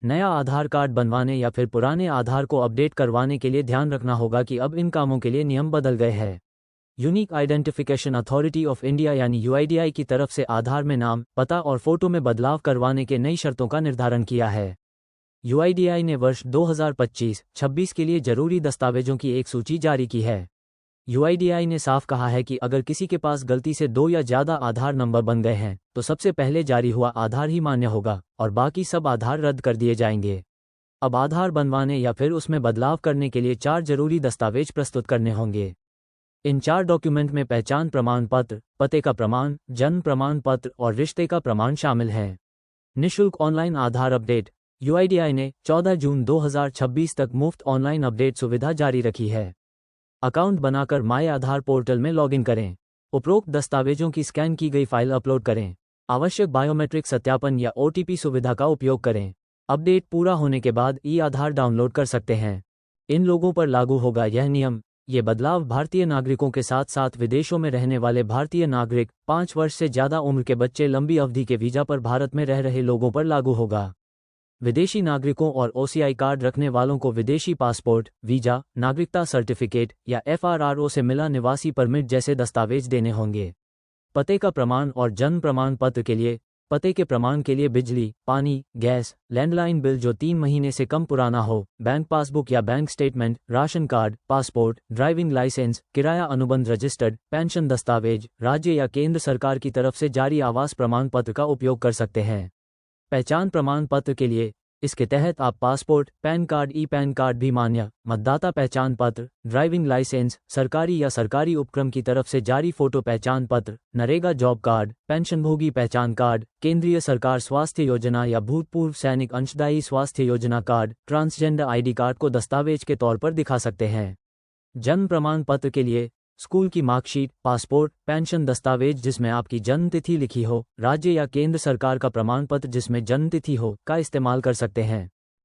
नया आधार कार्ड बनवाने या फिर पुराने आधार को अपडेट करवाने के लिए ध्यान रखना होगा कि अब इन कामों के लिए नियम बदल गए हैं। Unique identification authority of India यानी यूआईडीआई की तरफ से आधार में नाम, पता और फोटो में बदलाव करवाने के नई शर्तों का निर्धारण किया है। यूआईडीआई ने वर्ष 2025-26 के लिए जरूरी दस्तावेजों की एक सूची जारी की है। यूआईडीआई ने साफ कहा है कि अगर किसी के पास गलती से 2 या ज़्यादा आधार नंबर बन गए हैं तो सबसे पहले जारी हुआ आधार ही मान्य होगा और बाकी सब आधार रद्द कर दिए जाएंगे। अब आधार बनवाने या फिर उसमें बदलाव करने के लिए 4 जरूरी दस्तावेज प्रस्तुत करने होंगे। इन 4 डॉक्यूमेंट में पहचान प्रमाण पत्र, पते का प्रमाण, जन्म प्रमाण पत्र और रिश्ते का प्रमाण शामिल हैं। निःशुल्क ऑनलाइन आधार अपडेट। यूआईडीआई ने 14 जून 2026 तक मुफ्त ऑनलाइन अपडेट सुविधा जारी रखी है। अकाउंट बनाकर माय आधार पोर्टल में लॉगिन करें। उपरोक्त दस्तावेजों की स्कैन की गई फाइल अपलोड करें। आवश्यक बायोमेट्रिक सत्यापन या ओटीपी सुविधा का उपयोग करें। अपडेट पूरा होने के बाद ई आधार डाउनलोड कर सकते हैं। इन लोगों पर लागू होगा यह नियम। ये बदलाव भारतीय नागरिकों के साथ साथ विदेशों में रहने वाले भारतीय नागरिक, 5 वर्ष से ज़्यादा उम्र के बच्चे, लंबी अवधि के वीज़ा पर भारत में रह रहे लोगों पर लागू होगा। विदेशी नागरिकों और ओसीआई कार्ड रखने वालों को विदेशी पासपोर्ट, वीज़ा, नागरिकता सर्टिफिकेट या एफआरआरओ से मिला निवासी परमिट जैसे दस्तावेज देने होंगे। पते का प्रमाण और जन्म प्रमाण पत्र के लिए पते के प्रमाण के लिए बिजली, पानी, गैस, लैंडलाइन बिल जो 3 महीने से कम पुराना हो, बैंक पासबुक या bank statement, ration card, passport, driving licence, किराया अनुबंध रजिस्टर्ड, पेंशन दस्तावेज, राज्य या केंद्र सरकार की तरफ से जारी आवास प्रमाण पत्र का उपयोग कर सकते हैं। पहचान प्रमाण पत्र के लिए इसके तहत आप passport, pan card, e PAN card भी मान्य, मतदाता पहचान पत्र, ड्राइविंग लाइसेंस, सरकारी या सरकारी उपक्रम की तरफ से जारी फोटो पहचान पत्र, नरेगा जॉब कार्ड, पेंशनभोगी पहचान कार्ड, केंद्रीय सरकार स्वास्थ्य योजना या भूतपूर्व सैनिक अंशदायी स्वास्थ्य योजना कार्ड, ट्रांसजेंडर आईडी कार्ड को दस्तावेज के तौर पर दिखा सकते हैं। जन्म प्रमाण पत्र के लिए स्कूल की मार्कशीट, पासपोर्ट, पेंशन दस्तावेज जिसमें आपकी जन्म तिथि लिखी हो, राज्य या केंद्र सरकार का प्रमाण पत्र जिसमें जन्म तिथि हो का इस्तेमाल कर सकते हैं।